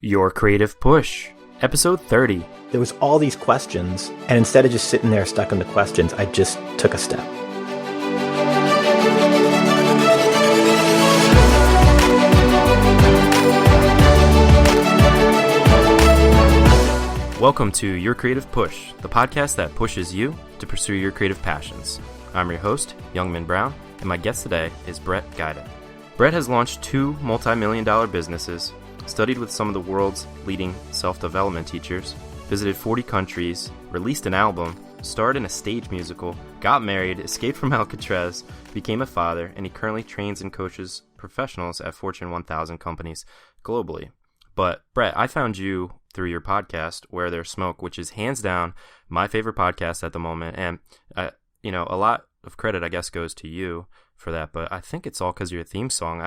Your Creative Push, episode 30. There was all these questions, and instead of just sitting there stuck in the questions, I just took a step. Welcome to Your Creative Push, the podcast that pushes you to pursue your creative passions. I'm your host, Youngman Brown, and my guest today is Brett Gajda. Brett has launched 2 multi-million-dollar businesses, studied with some of the world's leading self-development teachers, visited 40 countries, released an album, starred in a stage musical, got married, escaped from Alcatraz, became a father, and he currently trains and coaches professionals at Fortune 1000 companies globally. But Brett, I found you through your podcast, Where There's Smoke, which is hands down my favorite podcast at the moment. And, a lot of credit, I guess, goes to you for that. But I think it's all because of your theme song.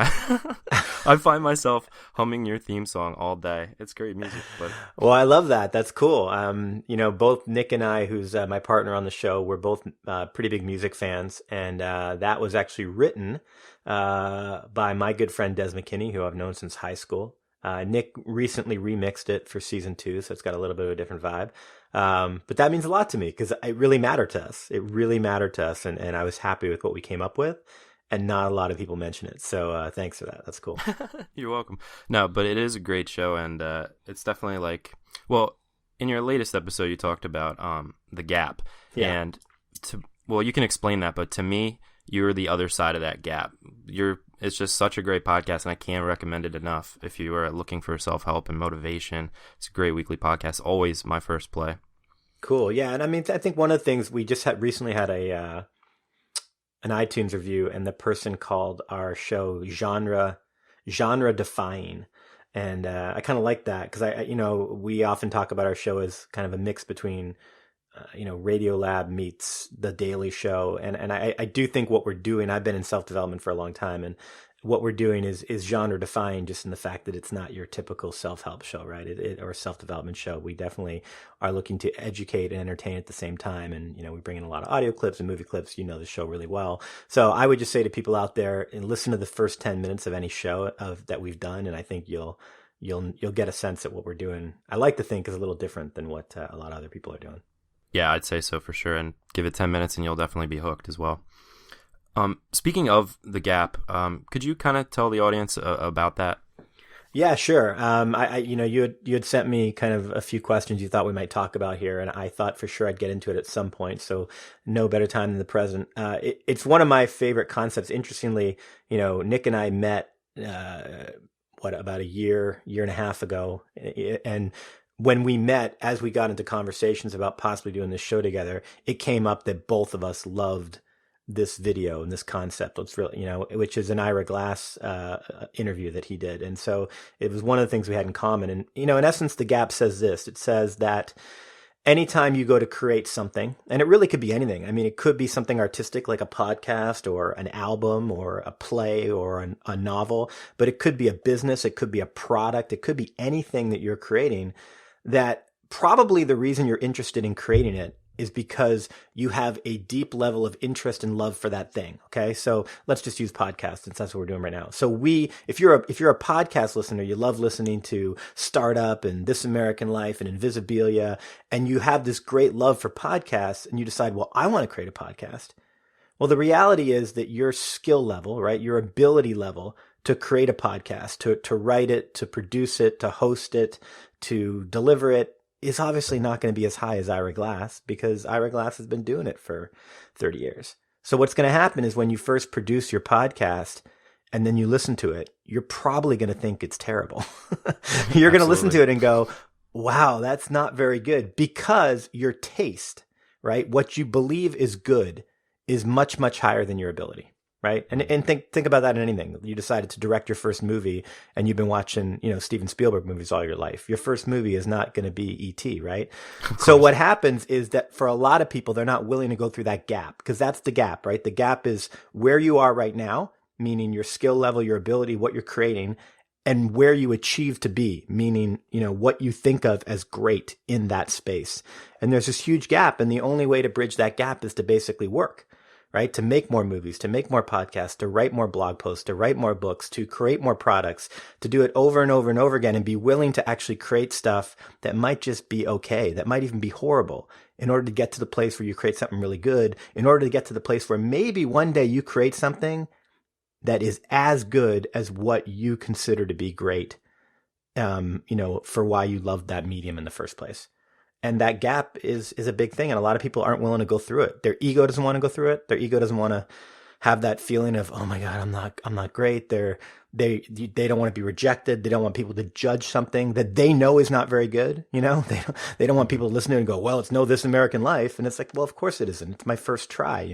I find myself humming your theme song all day. It's great music. But Well, I love that. That's cool. Both Nick and I, who's my partner on the show, we're both pretty big music fans. And that was actually written by my good friend Des McKinney, who I've known since high school. Nick recently remixed it for season 2, so it's got a little bit of a different vibe. But that means a lot to me because it really mattered to us. It really mattered to us, and I was happy with what we came up with, and not a lot of people mention it. So thanks for that. That's cool. You're welcome. No, but it is a great show, and it's definitely in your latest episode, you talked about the gap. Yeah. And you can explain that, but to me, you're the other side of that gap. It's just such a great podcast, and I can't recommend it enough. If you are looking for self-help and motivation, it's a great weekly podcast. Always my first play. Cool. Yeah. And I think one of the things we just recently had an iTunes review, and the person called our show genre-defying. And I kind of like that because we often talk about our show as kind of a mix between Radiolab meets The Daily Show. And I do think what we're doing, I've been in self-development for a long time, and what we're doing is genre-defying, just in the fact that it's not your typical self-help show, right? Or a self-development show. We definitely are looking to educate and entertain at the same time. And, we bring in a lot of audio clips and movie clips. You know the show really well. So I would just say to people out there, and listen to the first 10 minutes of any show that we've done, and I think you'll get a sense that what we're doing, I like to think, is a little different than what a lot of other people are doing. Yeah, I'd say so for sure. And give it 10 minutes and you'll definitely be hooked as well. Speaking of the gap, could you kind of tell the audience about that? Yeah, sure. You had sent me kind of a few questions you thought we might talk about here, and I thought for sure I'd get into it at some point. So no better time than the present. It's one of my favorite concepts. Interestingly, Nick and I met, about a year and a half ago. And when we met, as we got into conversations about possibly doing this show together, it came up that both of us loved this video and this concept. It's really, which is an Ira Glass interview that he did. And so it was one of the things we had in common. And, in essence, the gap says this. It says that anytime you go to create something, and it really could be anything. I mean, it could be something artistic like a podcast or an album or a play or a novel, but it could be a business. It could be a product. It could be anything that you're creating, that probably the reason you're interested in creating it is because you have a deep level of interest and love for that thing. Okay. So let's just use podcasts, since that's what we're doing right now. So if you're a podcast listener, you love listening to Startup and This American Life and Invisibilia, and you have this great love for podcasts, and you decide, well, I want to create a podcast. Well, the reality is that your skill level, right, your ability level to create a podcast, to write it, to produce it, to host it, to deliver it, is obviously not going to be as high as Ira Glass, because Ira Glass has been doing it for 30 years. So what's going to happen is when you first produce your podcast and then you listen to it, you're probably going to think it's terrible. You're going to listen to it and go, wow, that's not very good, because your taste, right, what you believe is good, is much, much higher than your ability. Right. And think about that in anything. You decided to direct your first movie, and you've been watching, Steven Spielberg movies all your life. Your first movie is not going to be E.T., right? So what happens is that for a lot of people, they're not willing to go through that gap, because that's the gap, right? The gap is where you are right now, meaning your skill level, your ability, what you're creating, and where you achieve to be, meaning, what you think of as great in that space. And there's this huge gap. And the only way to bridge that gap is to basically work. right? To make more movies, to make more podcasts, to write more blog posts, to write more books, to create more products, to do it over and over and over again and be willing to actually create stuff that might just be okay, that might even be horrible, in order to get to the place where you create something really good, in order to get to the place where maybe one day you create something that is as good as what you consider to be great, for why you loved that medium in the first place. And that gap is a big thing. And a lot of people aren't willing to go through it. Their ego doesn't want to go through it. Their ego doesn't want to have that feeling of, oh my God, I'm not great. They don't want to be rejected. They don't want people to judge something that they know is not very good. They don't want people to listen to it and go, well, it's no This American Life. And it's like, well, of course it isn't. It's my first try,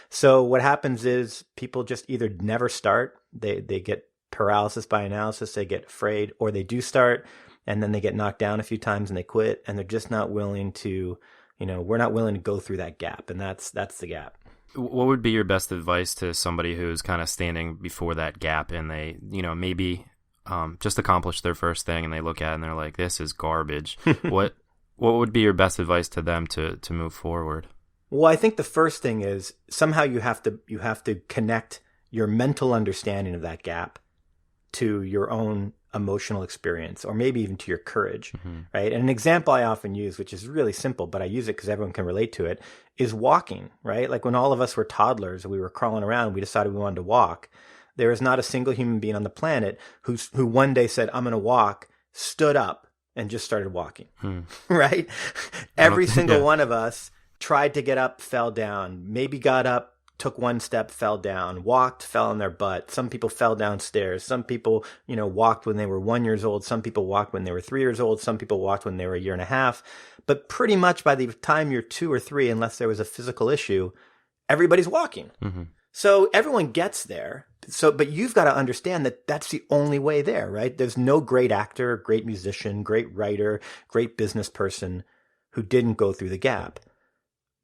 So what happens is people just either never start. They get paralysis by analysis. They get afraid, or they do start and then they get knocked down a few times and they quit, and they're just not willing to, we're not willing to go through that gap. And that's the gap. What would be your best advice to somebody who's kind of standing before that gap and they, maybe just accomplished their first thing and they look at it and they're like, this is garbage. What would be your best advice to them to move forward? Well, I think the first thing is somehow you have to connect your mental understanding of that gap to your own emotional experience, or maybe even to your courage, right? And an example I often use, which is really simple, but I use it because everyone can relate to it, is walking, right? Like when all of us were toddlers and we were crawling around, we decided we wanted to walk. There is not a single human being on the planet who one day said, I'm going to walk, stood up, and just started walking, right? Every single one of us tried to get up, fell down, maybe got up, took one step, fell down, walked, fell on their butt. Some people fell downstairs. Some people, walked when they were 1 year old. Some people walked when they were 3 years old. Some people walked when they were a year and a half. But pretty much by the time you're 2 or 3, unless there was a physical issue, everybody's walking. So everyone gets there. But you've got to understand that that's the only way there, right? There's no great actor, great musician, great writer, great business person who didn't go through the gap.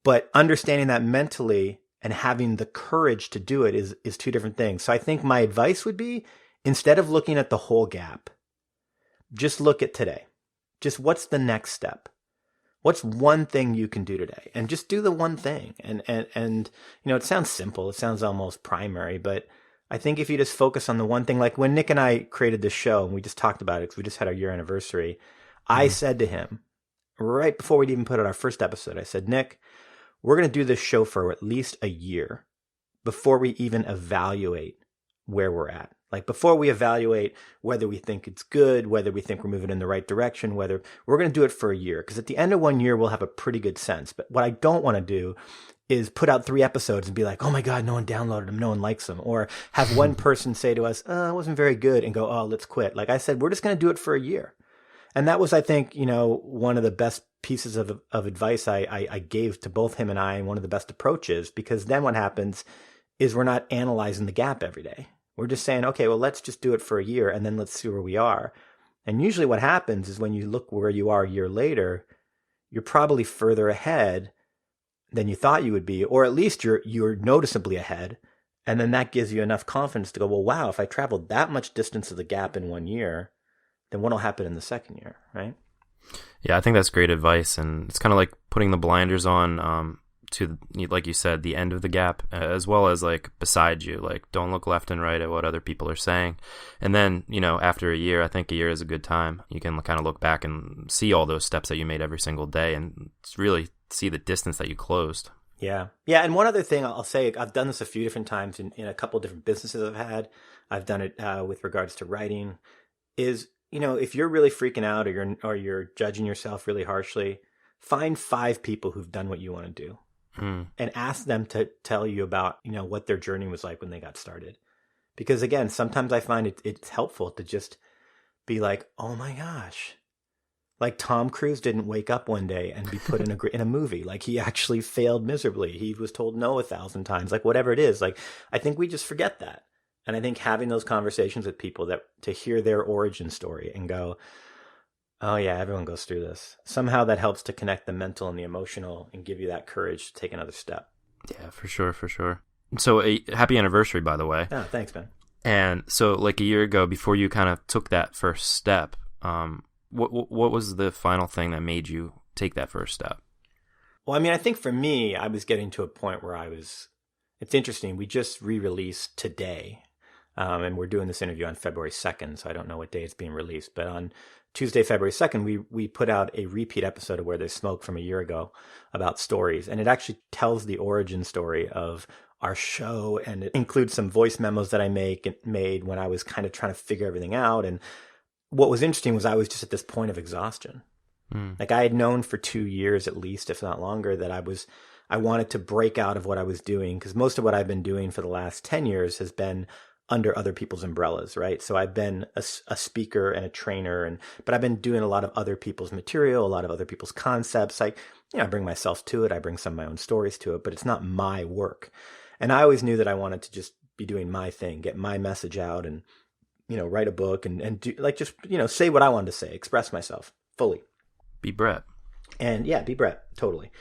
But understanding that mentally and having the courage to do it is two different things. So I think my advice would be, instead of looking at the whole gap, just look at today. Just what's the next step? What's one thing you can do today? And just do the one thing. And it sounds simple. It sounds almost primary, but I think if you just focus on the one thing, like when Nick and I created this show and we just talked about it because we just had our year anniversary, I said to him right before we'd even put out our first episode, I said, Nick, we're going to do this show for at least a year before we even evaluate where we're at. Like before we evaluate whether we think it's good, whether we think we're moving in the right direction, whether we're going to do it for a year. Because at the end of 1 year, we'll have a pretty good sense. But what I don't want to do is put out 3 episodes and be like, oh my God, no one downloaded them, no one likes them. Or have one person say to us, it wasn't very good, and go, oh, let's quit. Like I said, we're just going to do it for a year. And that was, I think, one of the best pieces of advice I gave to both him and I, and one of the best approaches, because then what happens is we're not analyzing the gap every day. We're just saying, okay, well, let's just do it for a year and then let's see where we are. And usually what happens is when you look where you are a year later, you're probably further ahead than you thought you would be, or at least you're noticeably ahead. And then that gives you enough confidence to go, well, wow, if I traveled that much distance of the gap in 1 year, then what'll happen in the second year, right? Yeah, I think that's great advice, and it's kind of like putting the blinders on to, like you said, the end of the gap, as well as like beside you. Like, don't look left and right at what other people are saying. And then, after a year, I think a year is a good time. You can kind of look back and see all those steps that you made every single day and really see the distance that you closed. Yeah. Yeah. And one other thing I'll say, I've done this a few different times in a couple of different businesses I've had. I've done it with regards to writing, is, if you're really freaking out or you're judging yourself really harshly, find 5 people who've done what you want to do and ask them to tell you about, what their journey was like when they got started. Because again, sometimes I find it's helpful to just be like, oh my gosh, like Tom Cruise didn't wake up one day and be put in a movie. Like he actually failed miserably. He was told no 1,000 times, like whatever it is. Like, I think we just forget that. And I think having those conversations with people to hear their origin story and go, oh yeah, everyone goes through this. Somehow that helps to connect the mental and the emotional and give you that courage to take another step. Yeah, for sure, for sure. So happy anniversary, by the way. Oh, thanks, man. And so like a year ago, before you kind of took that first step, what was the final thing that made you take that first step? Well, I mean, I think for me, I was getting to a point where I was It's interesting. We just re-released today, and we're doing this interview on February 2nd, so I don't know what day it's being released. But on Tuesday, February 2nd, we put out a repeat episode of Where There's Smoke from a year ago about stories. And it actually tells the origin story of our show, and it includes some voice memos that I made when I was kind of trying to figure everything out. And what was interesting was I was just at this point of exhaustion. Like I had known for 2 years at least, if not longer, that I wanted to break out of what I was doing, because most of what I've been doing for the last 10 years has been under other people's umbrellas, right? So I've been a speaker and a trainer, but I've been doing a lot of other people's material, a lot of other people's concepts. I bring myself to it. I bring some of my own stories to it, but it's not my work. And I always knew that I wanted to just be doing my thing, get my message out, and, write a book and do say what I wanted to say, express myself fully. Be Brett. And yeah, be Brett. Totally.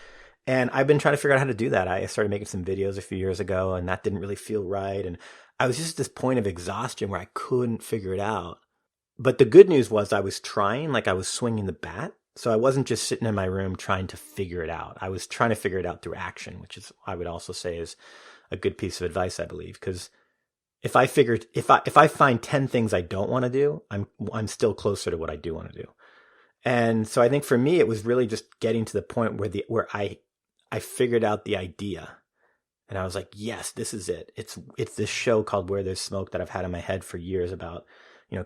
And I've been trying to figure out how to do that. I started making some videos a few years ago, and that didn't really feel right. And I was just at this point of exhaustion where I couldn't figure it out. But the good news was I was trying, like I was swinging the bat. So I wasn't just sitting in my room trying to figure it out. I was trying to figure it out through action, which is, I would also say, is a good piece of advice, I believe. Because if I find 10 things I don't want to do, I'm still closer to what I do want to do. And so I think for me, it was really just getting to the point where I figured out the idea, and I was like, yes, this is it. It's this show called Where There's Smoke that I've had in my head for years about,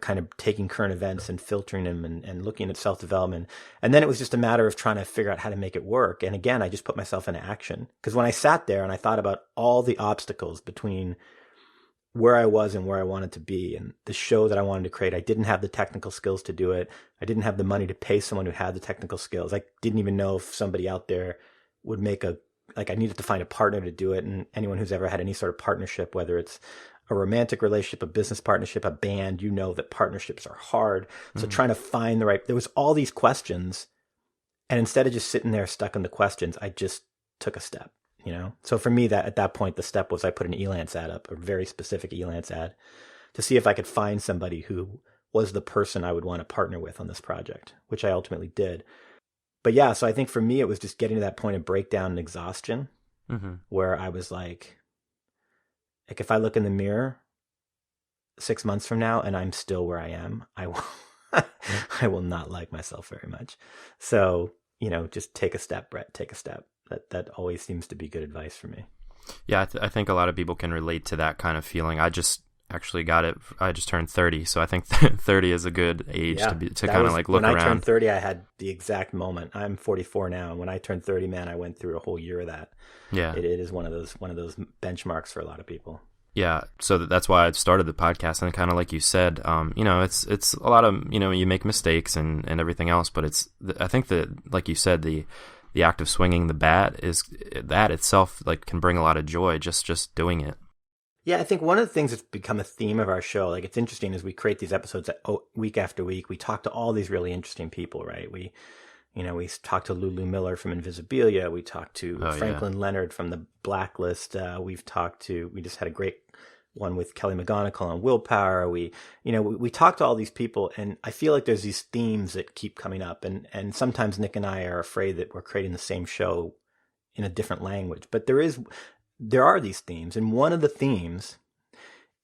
kind of taking current events and filtering them and looking at self-development. And then it was just a matter of trying to figure out how to make it work. And again, I just put myself into action, because when I sat there and I thought about all the obstacles between where I was and where I wanted to be, and the show that I wanted to create, I didn't have the technical skills to do it. I didn't have the money to pay someone who had the technical skills. I didn't even know if somebody out there would I needed to find a partner to do it. And anyone who's ever had any sort of partnership, whether it's a romantic relationship, a business partnership, a band, that partnerships are hard. So trying to find there was all these questions. And instead of just sitting there stuck in the questions, I just took a step. So for me, that at that point, the step was I put an Elance ad up, a very specific Elance ad, to see if I could find somebody who was the person I would want to partner with on this project, which I ultimately did. But yeah, so I think for me, it was just getting to that point of breakdown and exhaustion, where I was like, if I look in the mirror 6 months from now and I'm still where I am, I will not like myself very much. So, just take a step, Brett, take a step. That always seems to be good advice for me. Yeah, I think a lot of people can relate to that kind of feeling. I just actually got it. I just turned 30, so I think 30 is a good age to kind of like look around. When I turned 30, I had the exact moment. I'm 44 now, and when I turned 30, man, I went through a whole year of that. Yeah, it is one of those benchmarks for a lot of people. Yeah, so that's why I started the podcast, and kind of like you said, it's a lot of you make mistakes and everything else, but I think that, like you said, the act of swinging the bat that itself can bring a lot of joy, just doing it. Yeah, I think one of the things that's become a theme of our show, it's interesting, as we create these episodes week after week, we talk to all these really interesting people, right? We talked to Lulu Miller from Invisibilia. We talked to Franklin Leonard from the Blacklist. We just had a great one with Kelly McGonigal on willpower. We talked to all these people, and I feel like there's these themes that keep coming up, and sometimes Nick and I are afraid that we're creating the same show in a different language, but there are these themes, and one of the themes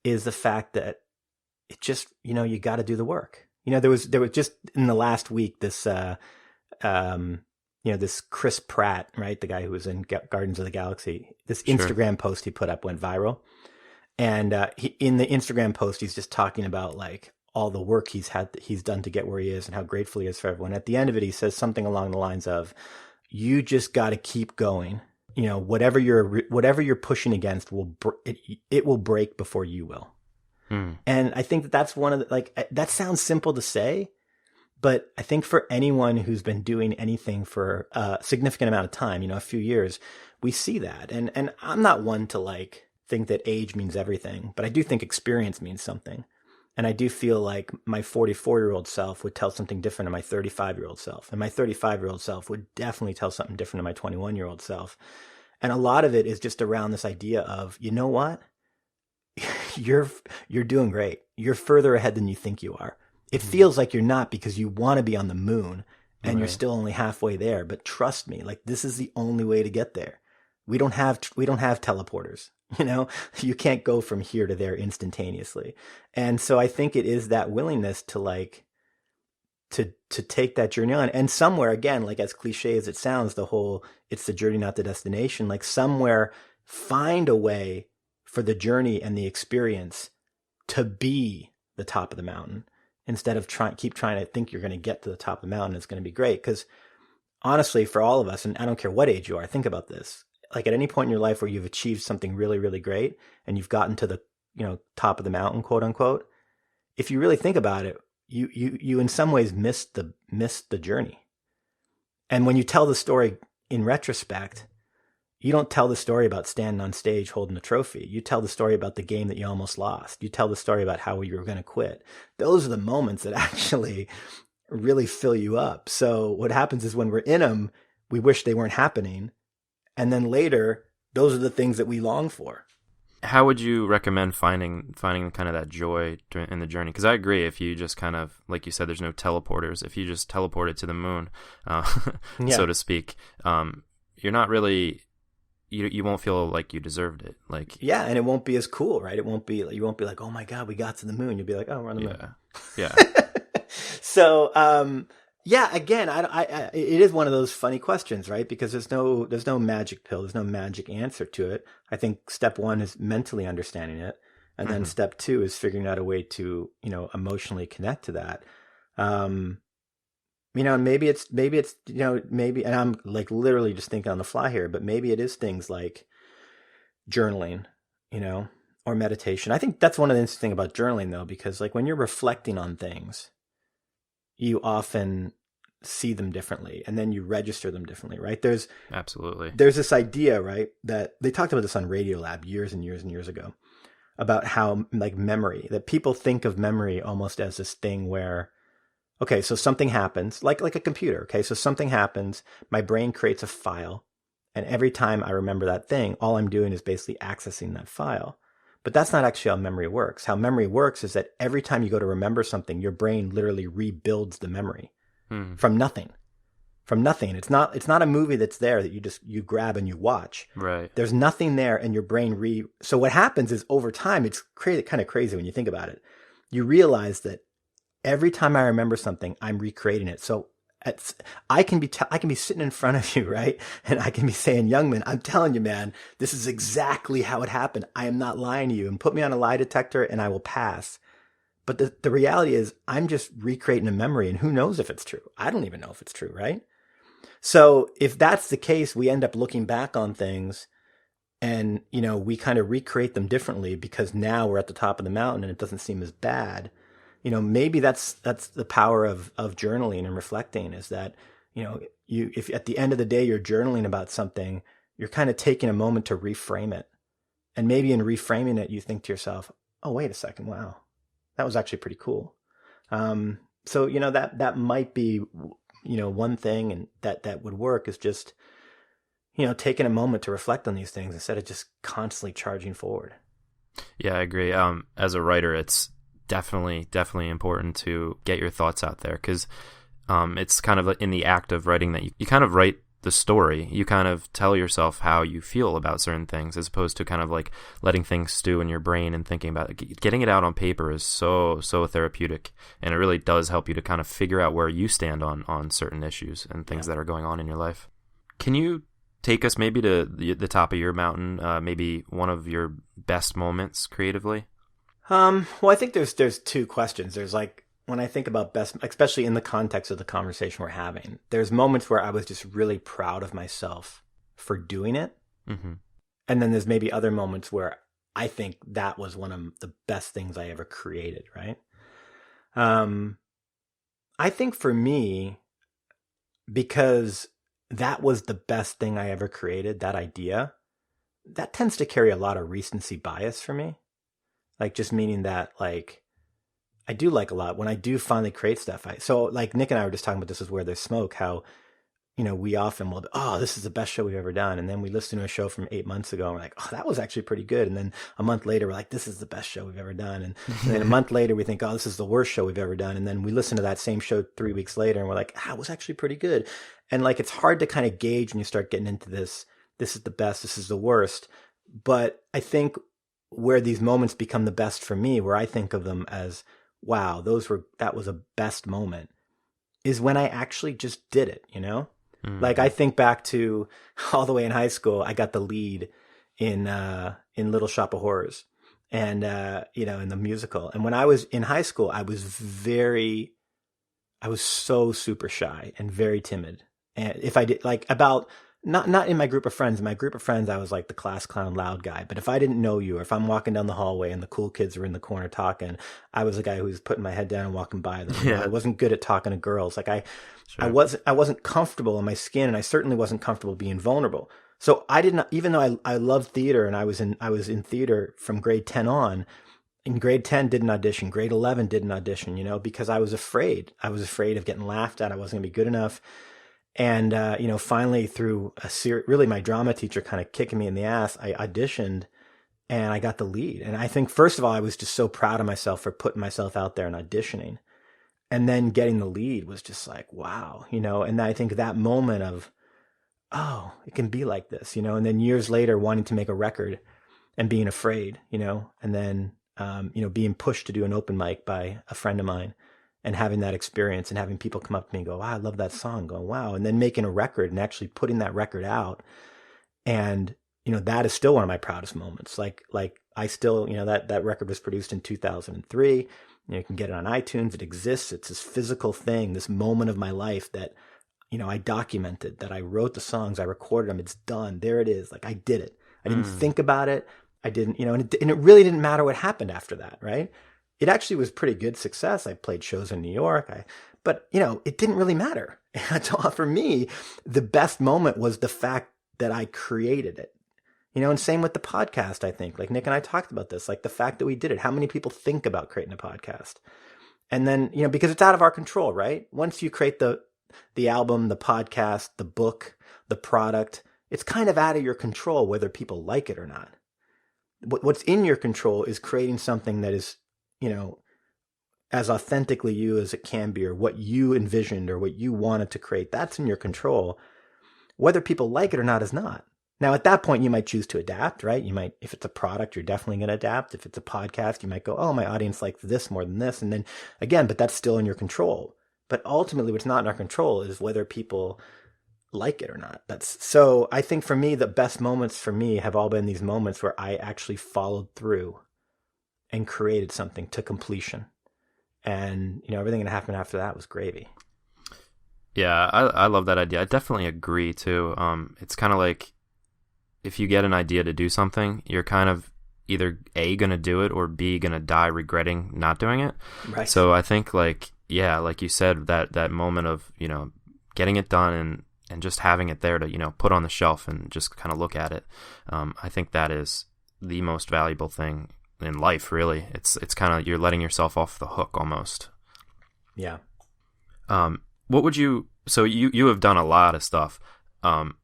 is the fact that it just, you got to do the work. There was just in the last week this this Chris Pratt, right, the guy who was in Guardians of the Galaxy, this Instagram post he put up went viral. And in the Instagram post, he's just talking about all the work he's done to get where he is and how grateful he is for everyone. At the end of it, he says something along the lines of, "You just got to keep going. Whatever you're pushing against it will break before you will." And I think that's one of the, that sounds simple to say, but I think for anyone who's been doing anything for a significant amount of time, a few years, we see that. And I'm not one to think that age means everything, but I do think experience means something. And I do feel like my 44-year-old self would tell something different to my 35-year-old self. And my 35-year-old self would definitely tell something different to my 21-year-old self. And a lot of it is just around this idea of, you know what? You're doing great. You're further ahead than you think you are. It feels like you're not, because you want to be on the moon and you're still only halfway there. But trust me, this is the only way to get there. We don't have teleporters. You know, you can't go from here to there instantaneously. And so I think it is that willingness to like to take that journey on. And somewhere, again, like as cliche as it sounds, the whole it's the journey, not the destination, like somewhere find a way for the journey and the experience to be the top of the mountain instead of keep trying to think you're going to get to the top of the mountain. It's going to be great. Because honestly, for all of us, and I don't care what age you are, think about this. Like at any point in your life where you've achieved something really, really great and you've gotten to the, top of the mountain, quote unquote, if you really think about it, you in some ways missed the journey. And when you tell the story in retrospect, you don't tell the story about standing on stage holding a trophy. You tell the story about the game that you almost lost. You tell the story about how you were going to quit. Those are the moments that actually really fill you up. So what happens is when we're in them, we wish they weren't happening. And then later, those are the things that we long for. How would you recommend finding kind of that joy in the journey? Because I agree, if you just kind of, like you said, there's no teleporters. If you just teleported to the moon, so to speak, you're not really, you won't feel like you deserved it. Like, yeah, and it won't be as cool, right? You won't be like, oh my God, we got to the moon. You'll be like, oh, we're on the moon. Yeah. So, yeah, again, it is one of those funny questions, right? Because there's no magic pill. There's no magic answer to it. I think step one is mentally understanding it. And then step two is figuring out a way to, emotionally connect to that. And maybe it's, and I'm like literally just thinking on the fly here, but maybe it is things like journaling, or meditation. I think that's one of the interesting thing about journaling though, because like when you're reflecting on things, you often see them differently and then you register them differently, right? There's this idea, right, that they talked about this on Radiolab years and years and years ago about how like memory, that people think of memory almost as this thing where, okay, so something happens, like a computer, okay? So something happens, my brain creates a file, and every time I remember that thing, all I'm doing is basically accessing that file. But that's not actually how memory works. How memory works is that every time you go to remember something, your brain literally rebuilds the memory from nothing. From nothing. It's not a movie that's there that you grab and you watch. Right. There's nothing there, and your brain So what happens is over time, it's kind of crazy when you think about it. You realize that every time I remember something, I'm recreating it. So I can be sitting in front of you, right? And I can be saying, Youngman, I'm telling you, man, this is exactly how it happened. I am not lying to you. And put me on a lie detector and I will pass. But the reality is I'm just recreating a memory, and who knows if it's true? I don't even know if it's true, right? So if that's the case, we end up looking back on things and, we kind of recreate them differently because now we're at the top of the mountain and it doesn't seem as bad. Maybe that's the power of journaling and reflecting, is that, if at the end of the day you're journaling about something, you're kind of taking a moment to reframe it. And maybe in reframing it, you think to yourself, oh, wait a second. Wow, that was actually pretty cool. So, that might be, one thing, and that would work is just, taking a moment to reflect on these things instead of just constantly charging forward. Yeah, I agree. As a writer, it's definitely important to get your thoughts out there, because it's kind of in the act of writing that you kind of write the story. You kind of tell yourself how you feel about certain things, as opposed to kind of like letting things stew in your brain and thinking about it. Getting it out on paper is so therapeutic, and it really does help you to kind of figure out where you stand on certain issues and things that are going on in your life. Can you take us maybe to the top of your mountain, maybe one of your best moments creatively? Well, I think there's two questions. There's like, when I think about best, especially in the context of the conversation we're having, there's moments where I was just really proud of myself for doing it. Mm-hmm. And then there's maybe other moments where I think that was one of the best things I ever created, right? I think for me, because that was the best thing I ever created, that idea, that tends to carry a lot of recency bias for me. Like, just meaning that, like, I do like a lot when I do finally create stuff. So like Nick and I were just talking about This Is Where There's Smoke, how, we often will, this is the best show we've ever done. And then we listen to a show from 8 months ago and we're like, oh, that was actually pretty good. And then a month later, we're like, this is the best show we've ever done. And then a month later, we think, oh, this is the worst show we've ever done. And then we listen to that same show 3 weeks later and we're like, it was actually pretty good. And like, it's hard to kind of gauge when you start getting into this this is the best, this is the worst. But I think where these moments become the best for me, where I think of them as, wow, that was a best moment, is when I actually just did it, you know? Mm-hmm. Like I think back to all the way in high school, I got the lead in Little Shop of Horrors and, in the musical. And when I was in high school, I was so super shy and very timid. And if I did not in my group of friends, I was like the class clown loud guy. But if I didn't know you, or if I'm walking down the hallway and the cool kids are in the corner talking, I was the guy who was putting my head down and walking by them. Yeah. I wasn't good at talking to girls. Like I wasn't comfortable in my skin, and I certainly wasn't comfortable being vulnerable. So I didn't, even though I loved theater and I was in theater from grade 10 on. In grade 10 didn't audition, grade 11 didn't audition, because I was afraid. I was afraid of getting laughed at. I wasn't gonna be good enough. And, finally through really my drama teacher kind of kicking me in the ass, I auditioned and I got the lead. And I think, first of all, I was just so proud of myself for putting myself out there and auditioning. And then getting the lead was just like, wow, and I think that moment of, oh, it can be like this, and then years later wanting to make a record and being afraid, and then, being pushed to do an open mic by a friend of mine. And having that experience and having people come up to me and go, wow, I love that song, going, wow. And then making a record and actually putting that record out. And, that is still one of my proudest moments. Like I still, that record was produced in 2003. You can get it on iTunes. It exists. It's this physical thing, this moment of my life that, I documented, that I wrote the songs, I recorded them. It's done. There it is. Like I did it. I didn't think about it. I didn't, and it really didn't matter what happened after that. Right. It actually was pretty good success. I played shows in New York. But it didn't really matter. For me, the best moment was the fact that I created it. And same with the podcast, I think. Like Nick and I talked about this, like the fact that we did it. How many people think about creating a podcast? And then, because it's out of our control, right? Once you create the album, the podcast, the book, the product, it's kind of out of your control whether people like it or not. What's in your control is creating something that is, as authentically you as it can be, or what you envisioned or what you wanted to create. That's in your control. Whether people like it or not is not. Now, at that point, you might choose to adapt, right? You might, if it's a product, you're definitely going to adapt. If it's a podcast, you might go, oh, my audience likes this more than this. And then again, but that's still in your control. But ultimately, what's not in our control is whether people like it or not. So I think for me, the best moments for me have all been these moments where I actually followed through and created something to completion. And, everything that happened after that was gravy. Yeah, I love that idea. I definitely agree, too. It's kind of like if you get an idea to do something, you're kind of either A, going to do it, or B, going to die regretting not doing it. Right. So I think, like you said, that moment of, getting it done and just having it there to, put on the shelf and just kind of look at it. I think that is the most valuable thing in life, really. It's kind of, you're letting yourself off the hook almost. Yeah. What would you, so you have done a lot of stuff, and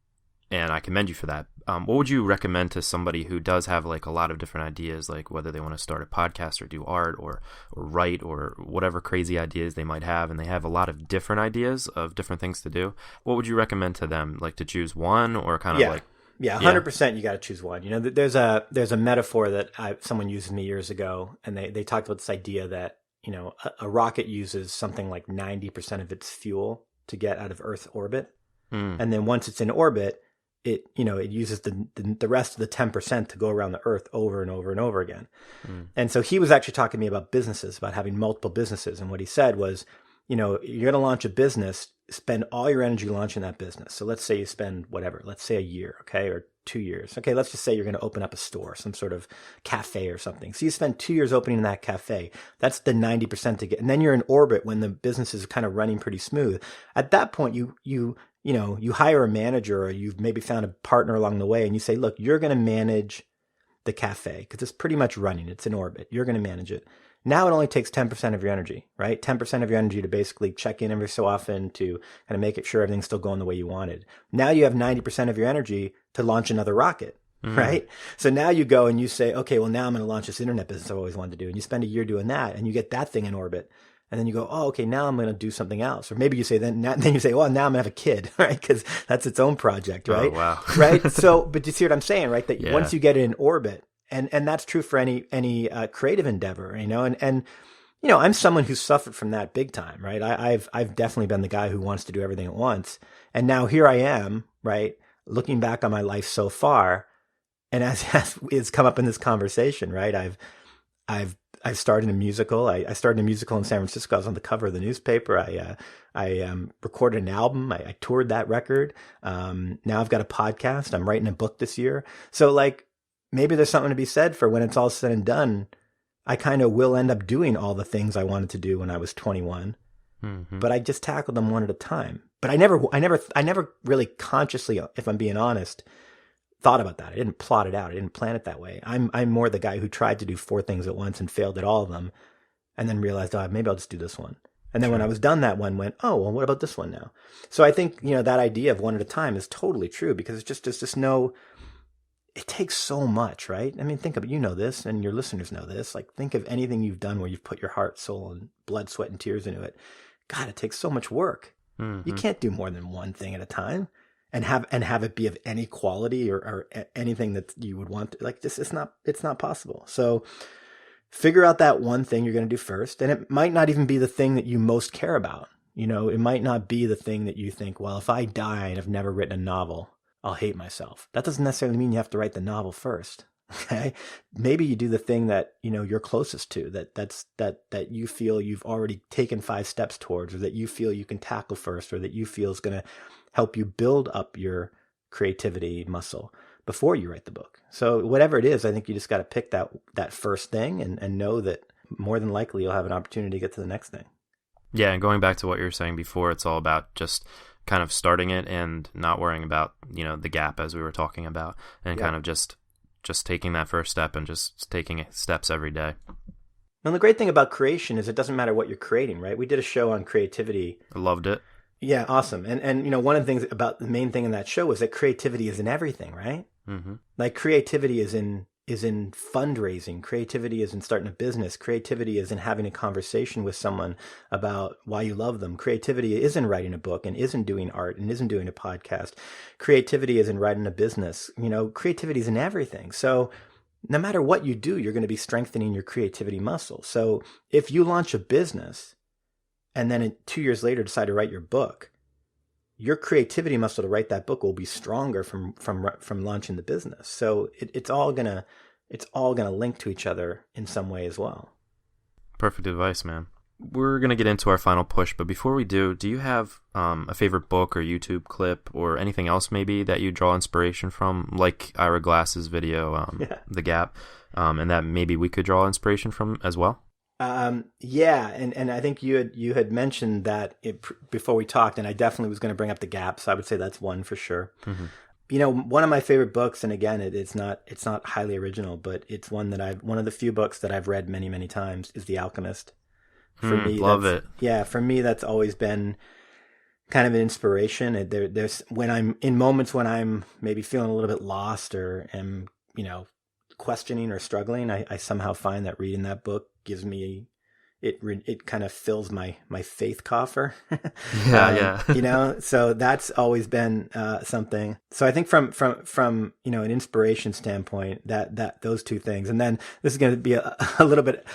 I commend you for that. What would you recommend to somebody who does have like a lot of different ideas, like whether they want to start a podcast or do art or write or whatever crazy ideas they might have, and they have a lot of different ideas of different things to do? What would you recommend to them? Like to choose one, or kind of like, yeah, 100%. You got to choose one. There's a metaphor that someone used with me years ago, and they talked about this idea that a rocket uses something like 90% of its fuel to get out of Earth's orbit, and then once it's in orbit, it uses the rest of the 10% to go around the Earth over and over and over again. And so he was actually talking to me about businesses, about having multiple businesses, and what he said was, you're going to launch a business, spend all your energy launching that business. So let's say you spend whatever, let's say a year, okay, or 2 years. Okay, let's just say you're going to open up a store, some sort of cafe or something. So you spend 2 years opening that cafe. That's the 90% to get. And then you're in orbit when the business is kind of running pretty smooth. At that point, you hire a manager, or you've maybe found a partner along the way, and you say, look, you're going to manage the cafe because it's pretty much running. It's in orbit. You're going to manage it. Now it only takes 10% of your energy, right? 10% of your energy to basically check in every so often to kind of make sure everything's still going the way you wanted. Now you have 90% of your energy to launch another rocket, right? So now you go and you say, okay, well, now I'm going to launch this internet business I've always wanted to do. And you spend a year doing that, and you get that thing in orbit. And then you go, oh, okay, now I'm going to do something else. Or maybe you say, then you say, well, now I'm going to have a kid, right? Because that's its own project, right? Oh, wow. Right? So, but you see what I'm saying, right? That Yeah. once you get it in orbit, and that's true for any creative endeavor, and I'm someone who's suffered from that big time, right? I've definitely been the guy who wants to do everything at once. And now here I am, right? Looking back on my life so far, and as it's come up in this conversation, right? I've started a musical. I started a musical in San Francisco. I was on the cover of the newspaper. I recorded an album. I toured that record. Now I've got a podcast. I'm writing a book this year. So like, maybe there's something to be said for when it's all said and done, I kind of will end up doing all the things I wanted to do when I was 21, but I just tackled them one at a time. But I never really consciously, if I'm being honest, thought about that. I didn't plot it out. I didn't plan it that way. I'm more the guy who tried to do 4 things at once and failed at all of them, and then realized, oh, maybe I'll just do this one. And then when I was done that one, went, oh, well, what about this one now? So I think, that idea of one at a time is totally true, because it's just no, it takes so much, right? I mean, think of it, this, and your listeners know this. Like, think of anything you've done where you've put your heart, soul, and blood, sweat, and tears into it. God, it takes so much work. You can't do more than one thing at a time and have it be of any quality or anything that you would want to, like, this. It's not possible. So figure out that one thing you're going to do first. And it might not even be the thing that you most care about. It might not be the thing that you think, well, if I die and have never written a novel, I'll hate myself. That doesn't necessarily mean you have to write the novel first. Okay. Maybe you do the thing that, you're closest to, that you feel you've already taken 5 steps towards, or that you feel you can tackle first, or that you feel is going to help you build up your creativity muscle before you write the book. So whatever it is, I think you just got to pick that first thing and know that more than likely you'll have an opportunity to get to the next thing. Yeah. And going back to what you were saying before, it's all about just kind of starting it and not worrying about, the gap, as we were talking about, and kind of just taking that first step and just taking steps every day. And the great thing about creation is it doesn't matter what you're creating, right? We did a show on creativity. I loved it. Yeah, awesome. And one of the things about the main thing in that show was that creativity is in everything, right? Mm-hmm. Like, creativity is in fundraising. Creativity is in starting a business. Creativity is in having a conversation with someone about why you love them. Creativity is in writing a book, and isn't doing art, and isn't doing a podcast. Creativity is in writing a business. Creativity is in everything. So no matter what you do, you're going to be strengthening your creativity muscle. So if you launch a business and then 2 years later decide to write your book, your creativity muscle to write that book will be stronger from launching the business. So it's all gonna link to each other in some way as well. Perfect advice, man. We're gonna get into our final push, but before we do you have a favorite book or YouTube clip or anything else maybe that you draw inspiration from, like Ira Glass's video, The Gap, and that maybe we could draw inspiration from as well? Yeah, and I think you had mentioned that before we talked, and I definitely was going to bring up The Gap, so I would say that's one for sure. Mm-hmm. One of my favorite books, and again, it's not highly original, but it's one of the few books that I've read many, many times, is The Alchemist. For me, love it. Yeah, for me, that's always been kind of an inspiration. There's when I'm in moments when I'm maybe feeling a little bit lost or am questioning or struggling, I somehow find that reading that book gives me it kind of fills my faith coffer. Yeah. So that's always been something. So I think from an inspiration standpoint, that those two things. And then this is going to be a little bit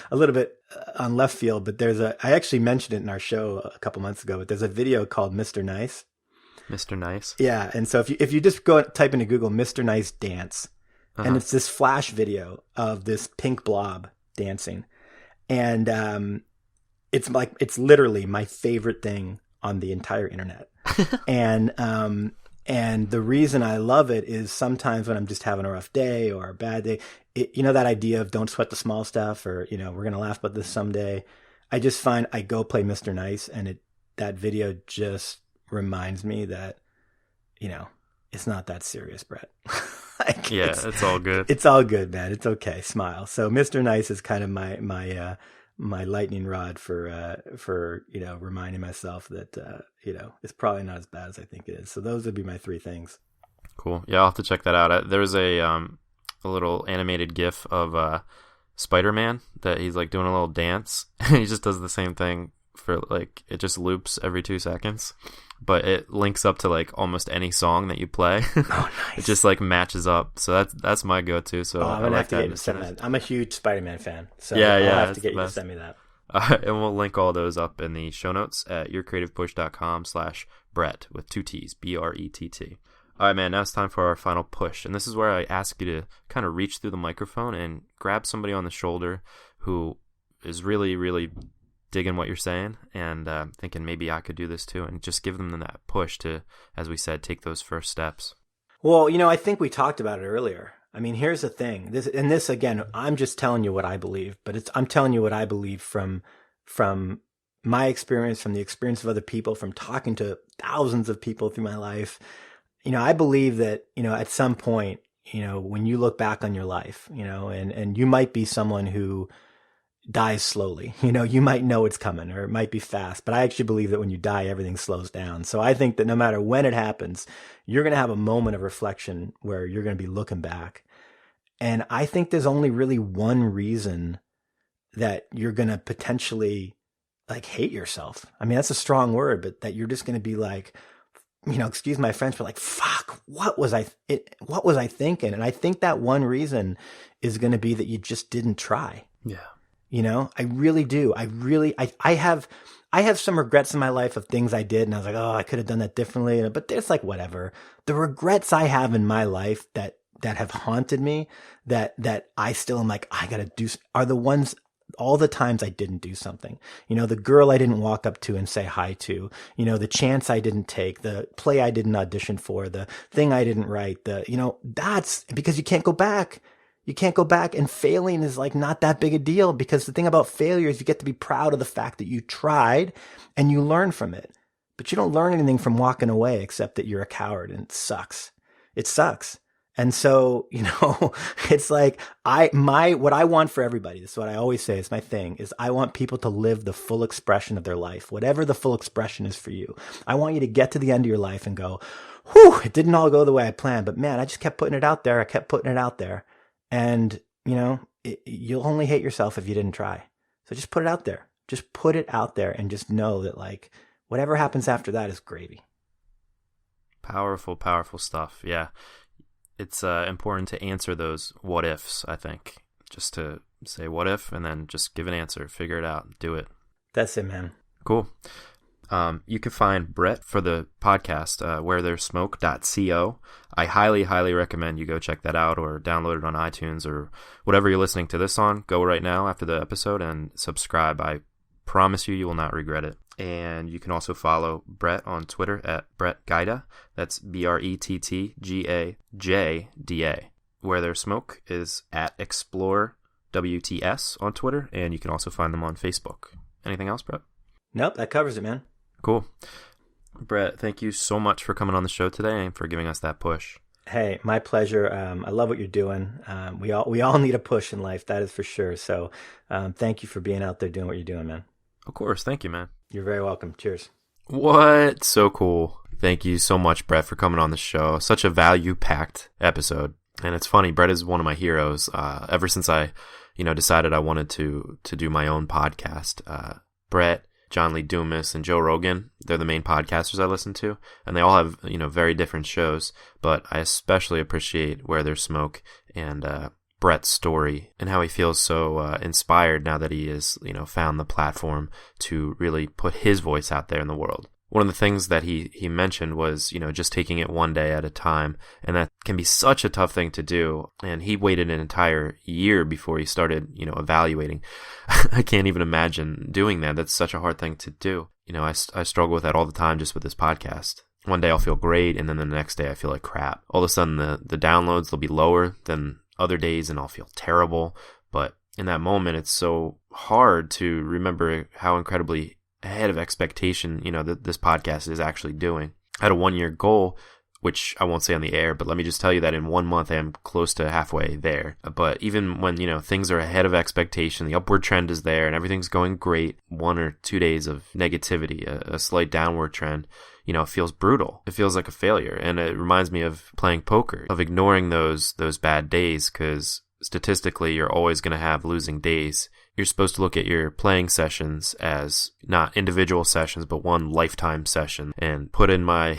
on left field, but I actually mentioned it in our show a couple months ago, but there's a video called Mr. Nice. Mr. Nice. Yeah. And so if you just go type into Google Mr. Nice dance, and it's this flash video of this pink blob dancing. And it's literally my favorite thing on the entire internet. And the reason I love it is sometimes when I'm just having a rough day or a bad day, that idea of don't sweat the small stuff, or we're going to laugh about this someday. I just find I go play Mr. Nice, and that video just reminds me that it's not that serious, Brett. It's all good. It's all good, man. It's okay. Smile. So Mr. Nice is kind of my lightning rod for reminding myself that it's probably not as bad as I think it is. So those would be my 3 things. Cool. Yeah, I'll have to check that out. There was a little animated GIF of Spider-Man that he's like doing a little dance, and he just does the same thing for like, it just loops every 2 seconds, but it links up to like almost any song that you play. Oh, nice. It just like matches up. So that's my go-to. So I'm gonna have to get you to send that. I'm a huge Spider-Man fan, so I'll have to get you to send me that. And we'll link all those up in the show notes at yourcreativepush.com/Brett with 2 T's, BRETT. All right, man, now it's time for our final push. And this is where I ask you to kind of reach through the microphone and grab somebody on the shoulder who is really, really digging what you're saying and thinking maybe I could do this too, and just give them that push to, as we said, take those first steps. Well, I think we talked about it earlier. I mean, here's the thing. This again, I'm just telling you what I believe, but I'm telling you what I believe from my experience, from the experience of other people, from talking to thousands of people through my life. I believe that, at some point, when you look back on your life, and you might be someone who dies slowly, you might know it's coming, or it might be fast, but I actually believe that when you die, everything slows down. So I think that no matter when it happens, you're going to have a moment of reflection where you're going to be looking back. And I think there's only really one reason that you're going to potentially like hate yourself. I mean, that's a strong word, but that you're just going to be like, excuse my French, but like, fuck, what was I thinking? And I think that one reason is going to be that you just didn't try. Yeah. I really do. I have some regrets in my life of things I did. And I was like, oh, I could have done that differently. But there's like, whatever. The regrets I have in my life that have haunted me, that I still am like, I got to do, are the ones, all the times I didn't do something, the girl I didn't walk up to and say hi to, the chance I didn't take, the play I didn't audition for, the thing I didn't write, that's because you can't go back. You can't go back, and failing is like not that big a deal, because the thing about failure is you get to be proud of the fact that you tried and you learn from it, but you don't learn anything from walking away except that you're a coward, and it sucks. It sucks. And so, it's like what I want for everybody, this is what I always say, it's my thing, is I want people to live the full expression of their life, whatever the full expression is for you. I want you to get to the end of your life and go, whew, it didn't all go the way I planned, but man, I just kept putting it out there. I kept putting it out there. And, you'll only hate yourself if you didn't try. So just put it out there. Just put it out there and just know that like whatever happens after that is gravy. Powerful, powerful stuff. Yeah. It's important to answer those what ifs, I think. Just to say what if and then just give an answer, figure it out, do it. That's it, man. Cool. You can find Brett for the podcast, wherethere'ssmoke.co. I highly, highly recommend you go check that out or download it on iTunes or whatever you're listening to this on. Go right now after the episode and subscribe. I promise you will not regret it. And you can also follow Brett on Twitter at Brett Gajda. That's BRETTGAJDA. Where There's Smoke is at Explore WTS on Twitter, and you can also find them on Facebook. Anything else, Brett? Nope, that covers it, man. Cool. Brett, thank you so much for coming on the show today and for giving us that push. Hey, my pleasure. I love what you're doing. We all need a push in life, that is for sure. So thank you for being out there doing what you're doing, man. Of course. Thank you, man. You're very welcome. Cheers. What? So cool. Thank you so much, Brett, for coming on the show. Such a value-packed episode. And it's funny, Brett is one of my heroes. Ever since I, decided I wanted to do my own podcast. Brett, John Lee Dumas, and Joe Rogan, they're the main podcasters I listen to, and they all have, very different shows, but I especially appreciate Where There's Smoke and Brett's story and how he feels so inspired now that he has, found the platform to really put his voice out there in the world. One of the things that he mentioned was, just taking it one day at a time, and that can be such a tough thing to do. And he waited an entire year before he started, evaluating. I can't even imagine doing that. That's such a hard thing to do. I struggle with that all the time just with this podcast. One day I'll feel great, and then the next day I feel like crap. All of a sudden the downloads will be lower than other days, and I'll feel terrible. But in that moment, it's so hard to remember how incredibly ahead of expectation, that this podcast is actually doing. I had a 1-year goal, which I won't say on the air, but let me just tell you that in 1 month I am close to halfway there. But even when, things are ahead of expectation, the upward trend is there and everything's going great, 1 or 2 days of negativity, a slight downward trend, it feels brutal. It feels like a failure. And it reminds me of playing poker, of ignoring those bad days, because statistically you're always going to have losing days. you're supposed to look at your playing sessions as not individual sessions, but one lifetime session, and put in my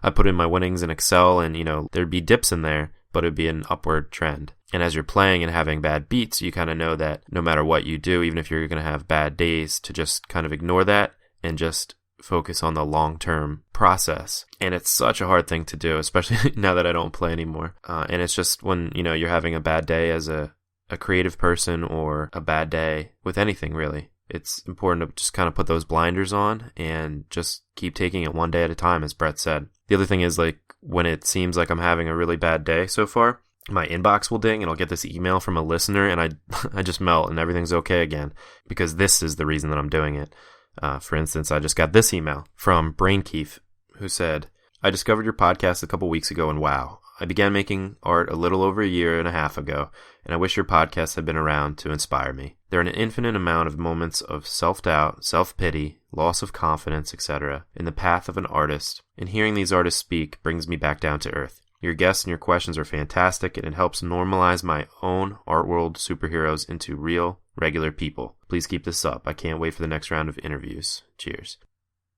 I put in my winnings in Excel, and there'd be dips in there, but it'd be an upward trend. And as you're playing and having bad beats, you kind of know that no matter what you do, even if you're going to have bad days, to just kind of ignore that and just focus on the long-term process. And it's such a hard thing to do, especially now that I don't play anymore. And it's just when, you're having a bad day as a creative person, or a bad day with anything really, it's important to just kind of put those blinders on and just keep taking it one day at a time, as Brett said. The other thing is, like, when it seems like I'm having a really bad day so far, my inbox will ding and I'll get this email from a listener, and I just melt and everything's okay again, because this is the reason that I'm doing it. For instance, I just got this email from Brainkeef, who said, "I discovered your podcast a couple weeks ago, and wow, I began making art a little over a year and a half ago, and I wish your podcast had been around to inspire me. There are an infinite amount of moments of self-doubt, self-pity, loss of confidence, etc. in the path of an artist, and hearing these artists speak brings me back down to earth. Your guests and your questions are fantastic, and it helps normalize my own art world superheroes into real, regular people. Please keep this up. I can't wait for the next round of interviews. Cheers."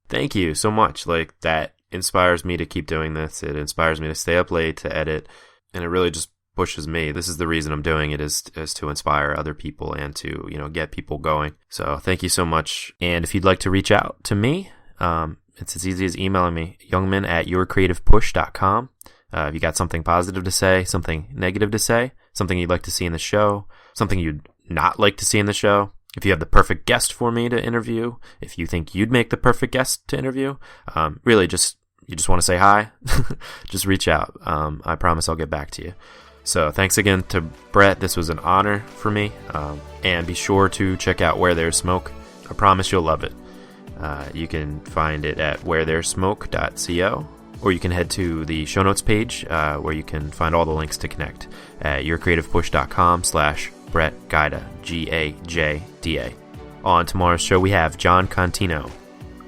Thank you so much. Like, that inspires me to keep doing this. It inspires me to stay up late to edit, and it really just pushes me. This is the reason I'm doing it, is to inspire other people and to, get people going. So thank you so much. And if you'd like to reach out to me, it's as easy as emailing me, youngman@yourcreativepush.com. If you got something positive to say, something negative to say, something you'd like to see in the show, something you'd not like to see in the show, if you have the perfect guest for me to interview, if you think you'd make the perfect guest to interview, really you just want to say hi, just reach out. I promise I'll get back to you. So thanks again to Brett. This was an honor for me. And be sure to check out Where There's Smoke. I promise you'll love it. You can find it at wherethere'ssmoke.co, or you can head to the show notes page where you can find all the links to connect at yourcreativepush.com/Brett Gajda, Gajda. On tomorrow's show, we have John Contino.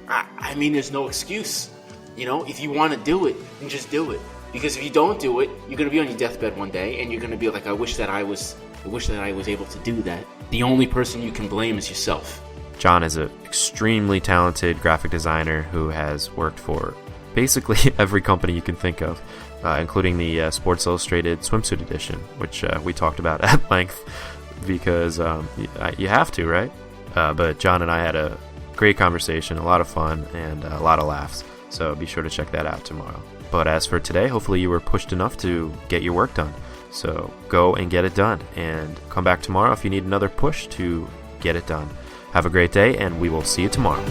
I mean, there's no excuse. If you want to do it, then just do it. Because if you don't do it, you're going to be on your deathbed one day, and you're going to be like, I wish that I was able to do that. The only person you can blame is yourself. John is an extremely talented graphic designer who has worked for basically every company you can think of, including the Sports Illustrated swimsuit edition, which we talked about at length, because you have to, right? But John and I had a great conversation, a lot of fun, and a lot of laughs. So be sure to check that out tomorrow. But as for today, hopefully you were pushed enough to get your work done. So go and get it done, and come back tomorrow if you need another push to get it done. Have a great day, and we will see you tomorrow.